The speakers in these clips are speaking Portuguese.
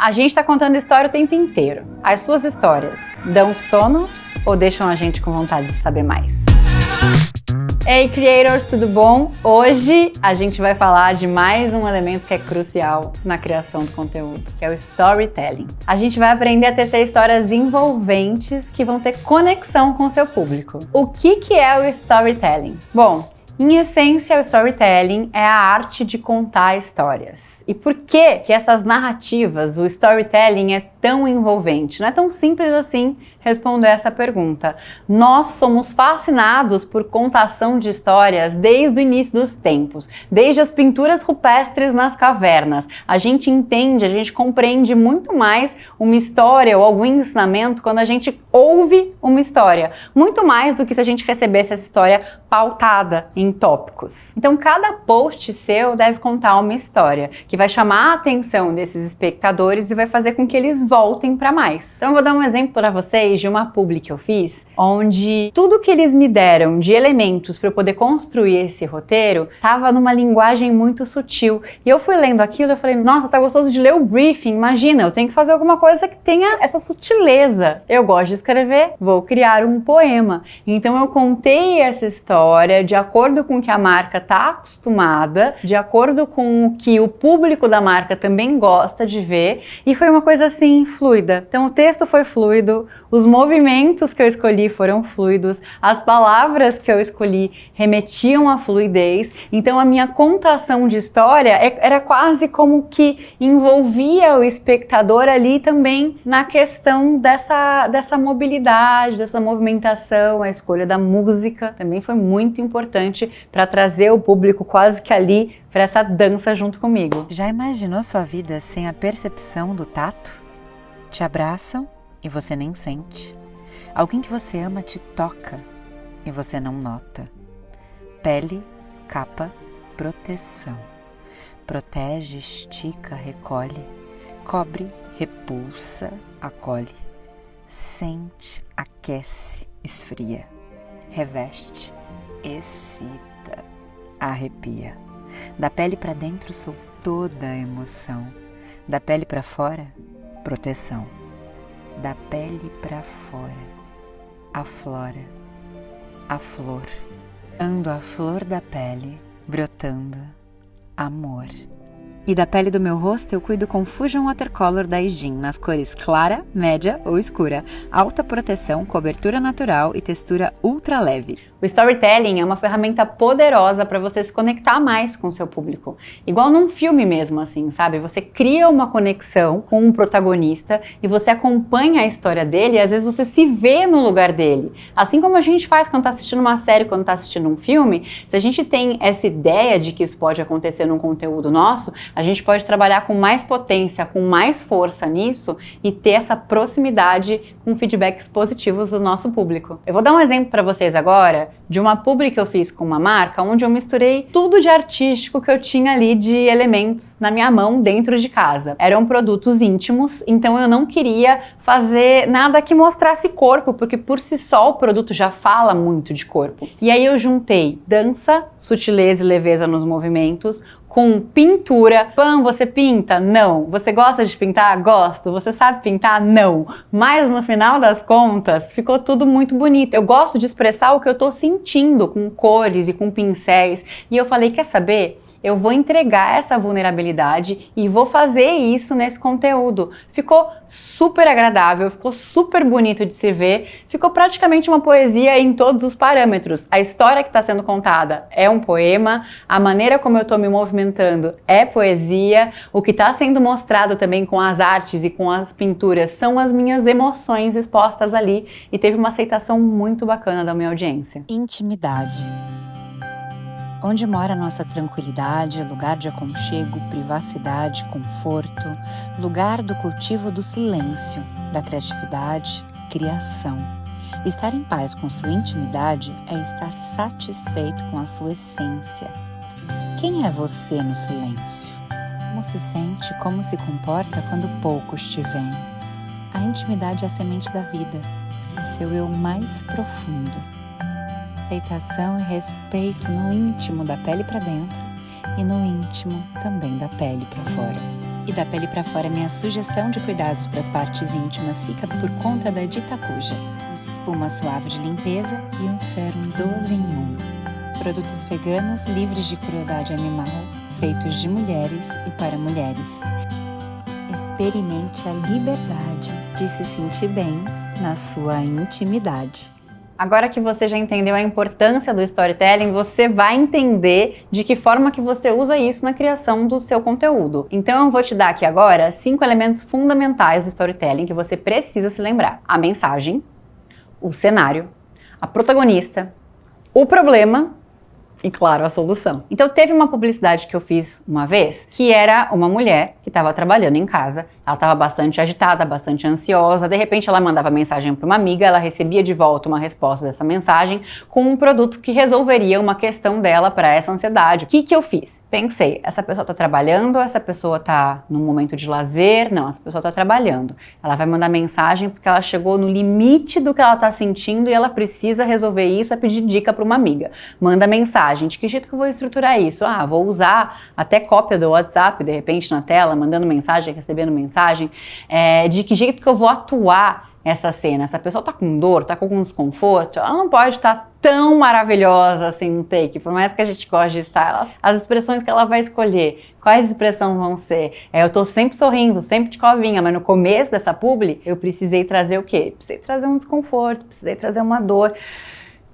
A gente tá contando história o tempo inteiro. As suas histórias dão sono ou deixam a gente com vontade de saber mais? Ei, creators, tudo bom? Hoje a gente vai falar de mais um elemento que é crucial na criação do conteúdo, que é o storytelling. A gente vai aprender a tecer histórias envolventes que vão ter conexão com o seu público. O que é o storytelling? Bom, em essência, o storytelling é a arte de contar histórias. E por que essas narrativas, o storytelling é tão envolvente? Não é tão simples assim responder essa pergunta. Nós somos fascinados por contação de histórias desde o início dos tempos, desde as pinturas rupestres nas cavernas. A gente entende, a gente compreende muito mais uma história ou algum ensinamento quando a gente ouve uma história, muito mais do que se a gente recebesse essa história pautada em tópicos. Então, cada post seu deve contar uma história que vai chamar a atenção desses espectadores e vai fazer com que eles voltem para mais. Então, eu vou dar um exemplo para vocês de uma publi que eu fiz, onde tudo que eles me deram de elementos para eu poder construir esse roteiro estava numa linguagem muito sutil. E eu fui lendo aquilo e falei, nossa, tá gostoso de ler o briefing, imagina, eu tenho que fazer alguma coisa que tenha essa sutileza. Eu gosto de escrever, vou criar um poema. Então, eu contei essa história de acordo com o que a marca está acostumada, de acordo com o que o público da marca também gosta de ver, e foi uma coisa assim fluida. Então o texto foi fluido, os movimentos que eu escolhi foram fluidos, as palavras que eu escolhi remetiam à fluidez, então a minha contação de história era quase como que envolvia o espectador ali também na questão dessa mobilidade, dessa movimentação, a escolha da música também foi muito importante para trazer o público quase que ali para essa dança junto comigo. Já imaginou sua vida sem a percepção do tato? Te abraçam e você nem sente. Alguém que você ama te toca e você não nota. Pele, capa, proteção. Protege, estica, recolhe. Cobre, repulsa, acolhe. Sente, aquece, esfria. Reveste, excita, arrepia. Da pele para dentro sou toda a emoção. Da pele para fora, proteção. Da pele para fora, aflora, a flor. Ando a flor da pele, brotando amor. E da pele do meu rosto eu cuido com Fusion Watercolor da Ijin, nas cores clara, média ou escura, alta proteção, cobertura natural e textura ultra leve. O storytelling é uma ferramenta poderosa para você se conectar mais com o seu público. Igual num filme mesmo, assim, sabe? Você cria uma conexão com um protagonista e você acompanha a história dele e às vezes você se vê no lugar dele. Assim como a gente faz quando está assistindo uma série, quando está assistindo um filme, se a gente tem essa ideia de que isso pode acontecer num conteúdo nosso, a gente pode trabalhar com mais potência, com mais força nisso e ter essa proximidade com feedbacks positivos do nosso público. Eu vou dar um exemplo para vocês agora de uma publi que eu fiz com uma marca onde eu misturei tudo de artístico que eu tinha ali de elementos na minha mão dentro de casa. Eram produtos íntimos, então eu não queria fazer nada que mostrasse corpo, porque por si só o produto já fala muito de corpo. E aí eu juntei dança, sutileza e leveza nos movimentos, com pintura. Pam, você pinta? Não. Você gosta de pintar? Gosto. Você sabe pintar? Não. Mas no final das contas, ficou tudo muito bonito. Eu gosto de expressar o que eu tô sentindo com cores e com pincéis. E eu falei, quer saber? Eu vou entregar essa vulnerabilidade e vou fazer isso nesse conteúdo. Ficou super agradável, ficou super bonito de se ver, ficou praticamente uma poesia em todos os parâmetros. A história que está sendo contada é um poema, a maneira como eu estou me movimentando é poesia, o que está sendo mostrado também com as artes e com as pinturas são as minhas emoções expostas ali e teve uma aceitação muito bacana da minha audiência. Intimidade. Onde mora nossa tranquilidade, lugar de aconchego, privacidade, conforto, lugar do cultivo do silêncio, da criatividade, criação. Estar em paz com sua intimidade é estar satisfeito com a sua essência. Quem é você no silêncio? Como se sente, como se comporta quando poucos te veem? A intimidade é a semente da vida, é seu eu mais profundo. Aceitação e respeito no íntimo da pele para dentro e no íntimo também da pele para fora. E da pele para fora, minha sugestão de cuidados para as partes íntimas fica por conta da Dita Cuja. Espuma suave de limpeza e um sérum 12 em 1. Produtos veganos livres de crueldade animal, feitos de mulheres e para mulheres. Experimente a liberdade de se sentir bem na sua intimidade. Agora que você já entendeu a importância do storytelling, você vai entender de que forma que você usa isso na criação do seu conteúdo. Então eu vou te dar aqui agora 5 elementos fundamentais do storytelling que você precisa se lembrar. A mensagem, o cenário, a protagonista, o problema e, claro, a solução. Então teve uma publicidade que eu fiz uma vez, que era uma mulher que estava trabalhando em casa, ela estava bastante agitada, bastante ansiosa, de repente ela mandava mensagem para uma amiga, ela recebia de volta uma resposta dessa mensagem com um produto que resolveria uma questão dela para essa ansiedade. O que que eu fiz? Pensei, essa pessoa está trabalhando, essa pessoa está num momento de lazer? Não, essa pessoa está trabalhando. Ela vai mandar mensagem porque ela chegou no limite do que ela está sentindo e ela precisa resolver isso, é pedir dica para uma amiga. Manda mensagem, de que jeito que eu vou estruturar isso? Ah, vou usar até cópia do WhatsApp, de repente na tela, mandando mensagem, recebendo mensagem. De que jeito que eu vou atuar essa cena? Essa pessoa tá com dor, tá com algum desconforto, ela não pode estar tão maravilhosa assim no take, por mais que a gente goste de estar. As expressões que ela vai escolher, quais expressões vão ser? Eu tô sempre sorrindo, sempre de covinha, mas no começo dessa publi, eu precisei trazer o quê? Precisei trazer um desconforto, precisei trazer uma dor.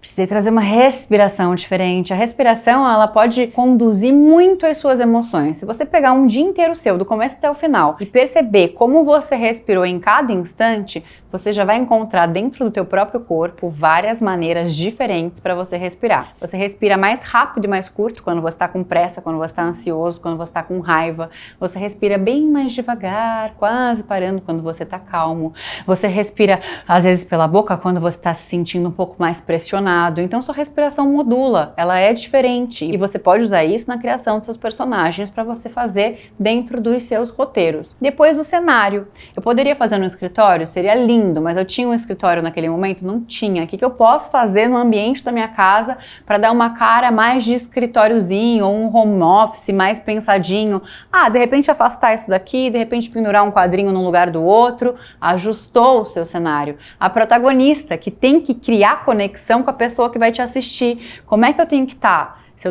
Precisei trazer uma respiração diferente. A respiração, ela pode conduzir muito as suas emoções. Se você pegar um dia inteiro seu, do começo até o final, e perceber como você respirou em cada instante, você já vai encontrar dentro do teu próprio corpo várias maneiras diferentes para você respirar. Você respira mais rápido e mais curto quando você está com pressa, quando você está ansioso, quando você está com raiva. Você respira bem mais devagar, quase parando quando você está calmo. Você respira, às vezes, pela boca quando você está se sentindo um pouco mais pressionado. Então, sua respiração modula, ela é diferente. E você pode usar isso na criação dos seus personagens para você fazer dentro dos seus roteiros. Depois, o cenário. Eu poderia fazer no escritório? Seria lindo. Mas eu tinha um escritório naquele momento? Não tinha. O que eu posso fazer no ambiente da minha casa para dar uma cara mais de escritóriozinho ou um home office mais pensadinho? De repente afastar isso daqui, de repente pendurar um quadrinho num lugar do outro. Ajustou o seu cenário. A protagonista, que tem que criar conexão com a pessoa que vai te assistir. Como é que eu tenho que estar? Se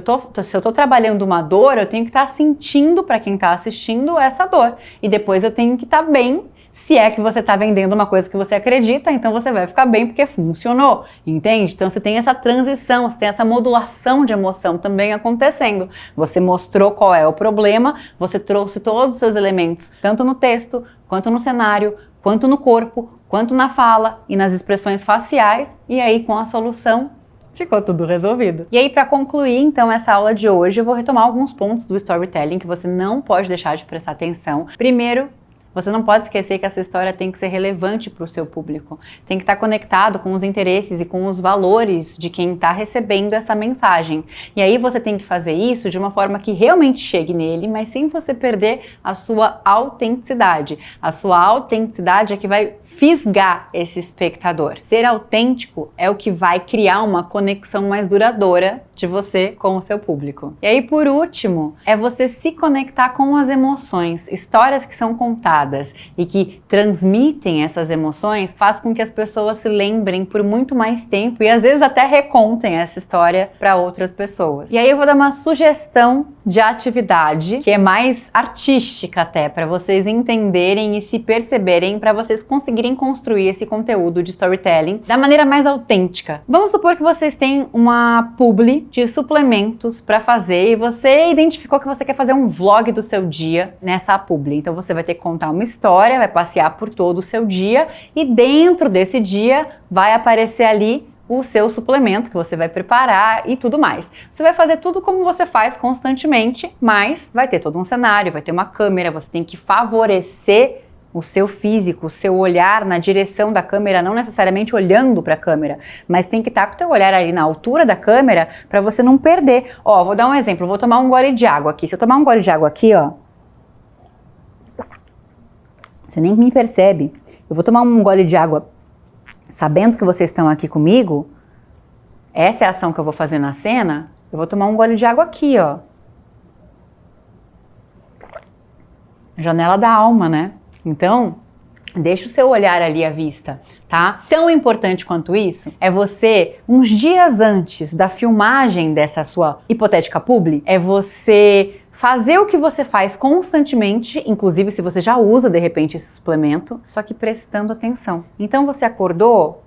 eu tô trabalhando uma dor, eu tenho que estar sentindo para quem está assistindo essa dor. E depois eu tenho que estar bem. Se é que você está vendendo uma coisa que você acredita, então você vai ficar bem porque funcionou, entende? Então você tem essa transição, você tem essa modulação de emoção também acontecendo. Você mostrou qual é o problema, você trouxe todos os seus elementos, tanto no texto, quanto no cenário, quanto no corpo, quanto na fala e nas expressões faciais, e aí com a solução ficou tudo resolvido. E aí, para concluir, então, essa aula de hoje, eu vou retomar alguns pontos do storytelling que você não pode deixar de prestar atenção. Primeiro, você não pode esquecer que a sua história tem que ser relevante para o seu público. Tem que estar conectado com os interesses e com os valores de quem está recebendo essa mensagem. E aí você tem que fazer isso de uma forma que realmente chegue nele, mas sem você perder a sua autenticidade. A sua autenticidade é que vai fisgar esse espectador. Ser autêntico é o que vai criar uma conexão mais duradoura de você com o seu público. E aí, por último, é você se conectar com as emoções. Histórias que são contadas e que transmitem essas emoções faz com que as pessoas se lembrem por muito mais tempo e às vezes até recontem essa história para outras pessoas. E aí eu vou dar uma sugestão de atividade que é mais artística até, para vocês entenderem e se perceberem, para vocês conseguirem construir esse conteúdo de storytelling da maneira mais autêntica. Vamos supor que vocês têm uma publi de suplementos para fazer e você identificou que você quer fazer um vlog do seu dia nessa publi. Então você vai ter que contar uma história, vai passear por todo o seu dia e dentro desse dia vai aparecer ali o seu suplemento que você vai preparar e tudo mais. Você vai fazer tudo como você faz constantemente, mas vai ter todo um cenário, vai ter uma câmera, você tem que favorecer o seu físico, o seu olhar na direção da câmera, não necessariamente olhando para a câmera, mas tem que estar com o teu olhar ali na altura da câmera para você não perder. Ó, vou dar um exemplo, vou tomar um gole de água aqui. Se eu tomar um gole de água aqui, ó, você nem me percebe. Eu vou tomar um gole de água sabendo que vocês estão aqui comigo. Essa é a ação que eu vou fazer na cena. Eu vou tomar um gole de água aqui, ó. janela da alma, né? Então, deixa o seu olhar ali à vista, tá? Tão importante quanto isso é você, uns dias antes da filmagem dessa sua hipotética publi, é você fazer o que você faz constantemente, inclusive se você já usa de repente esse suplemento, só que prestando atenção. Então você acordou,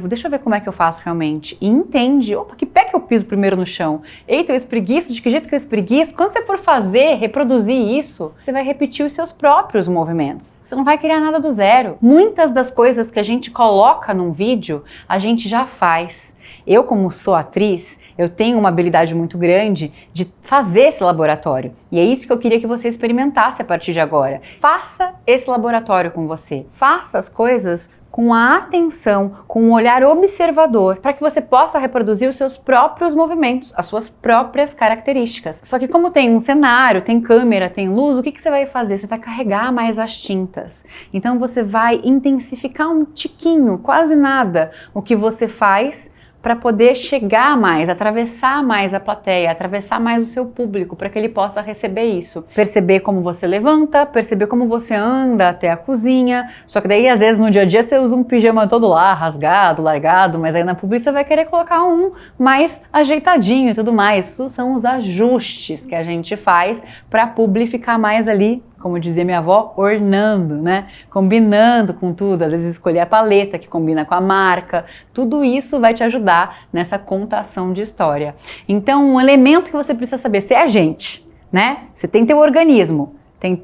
deixa eu ver como é que eu faço realmente. E entende, opa, que pé que eu piso primeiro no chão? Eita, eu espreguiço, de que jeito que eu espreguiço? Quando você for fazer, reproduzir isso, você vai repetir os seus próprios movimentos. Você não vai criar nada do zero. Muitas das coisas que a gente coloca num vídeo, a gente já faz. Eu, como sou atriz, eu tenho uma habilidade muito grande de fazer esse laboratório. E é isso que eu queria que você experimentasse a partir de agora. Faça esse laboratório com você. Faça as coisas com a atenção, com um olhar observador, para que você possa reproduzir os seus próprios movimentos, as suas próprias características. Só que como tem um cenário, tem câmera, tem luz, o que você vai fazer? Você vai carregar mais as tintas. Então você vai intensificar um tiquinho, quase nada, o que você faz para poder chegar mais, atravessar mais a plateia, atravessar mais o seu público, para que ele possa receber isso. Perceber como você levanta, perceber como você anda até a cozinha, só que daí às vezes no dia a dia você usa um pijama todo lá, rasgado, largado, mas aí na publi você vai querer colocar um mais ajeitadinho e tudo mais. Isso são os ajustes que a gente faz para a publi ficar mais ali, como dizia minha avó, ornando, né? Combinando com tudo, às vezes escolher a paleta que combina com a marca, tudo isso vai te ajudar nessa contação de história. Então, um elemento que você precisa saber, você é gente, né? Você tem teu organismo,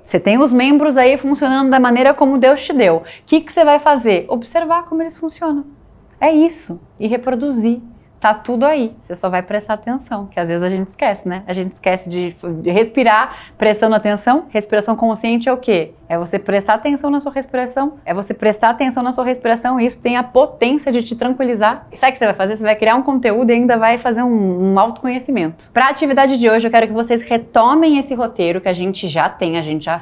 você tem os membros aí funcionando da maneira como Deus te deu. O que você vai fazer? Observar como eles funcionam. É isso, e reproduzir. Tá tudo aí, você só vai prestar atenção, que às vezes a gente esquece, né? A gente esquece de respirar prestando atenção. Respiração consciente é o quê? É você prestar atenção na sua respiração, e isso tem a potência de te tranquilizar. E sabe o que você vai fazer? Você vai criar um conteúdo e ainda vai fazer um autoconhecimento. Para a atividade de hoje, eu quero que vocês retomem esse roteiro que a gente já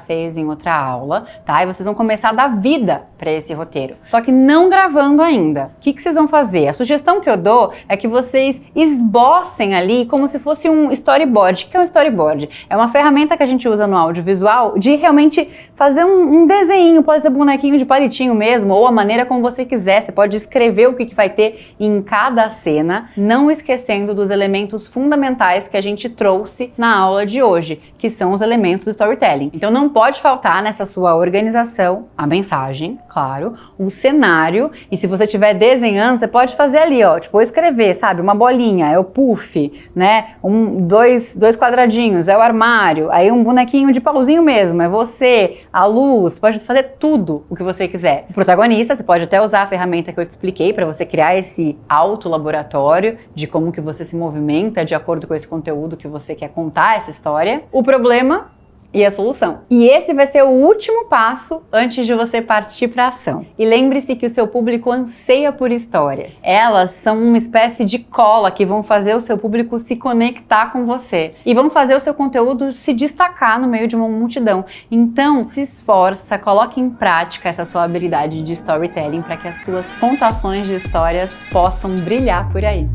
fez em outra aula, tá? E vocês vão começar a dar vida para esse roteiro, só que não gravando ainda. O que vocês vão fazer? A sugestão que eu dou é que vocês esbocem ali como se fosse um storyboard. O que é um storyboard? É uma ferramenta que a gente usa no audiovisual de realmente fazer um desenho, pode ser bonequinho de palitinho mesmo, ou a maneira como você quiser. Você pode escrever o que vai ter em cada cena, não esquecendo dos elementos fundamentais que a gente trouxe na aula de hoje, que são os elementos do storytelling. Então não pode faltar nessa sua organização a mensagem, claro, o cenário, e se você estiver desenhando, você pode fazer ali, ó, tipo, escrever, sabe, uma bolinha, é o puff, né, dois quadradinhos, é o armário, aí um bonequinho de pauzinho mesmo, é você, a luz, pode fazer tudo o que você quiser. O protagonista, você pode até usar a ferramenta que eu te expliquei para você criar esse auto-laboratório de como que você se movimenta de acordo com esse conteúdo que você quer contar, essa história. O problema e a solução. E esse vai ser o último passo antes de você partir para a ação. E lembre-se que o seu público anseia por histórias. Elas são uma espécie de cola que vão fazer o seu público se conectar com você e vão fazer o seu conteúdo se destacar no meio de uma multidão. Então, se esforça, coloque em prática essa sua habilidade de storytelling para que as suas contações de histórias possam brilhar por aí.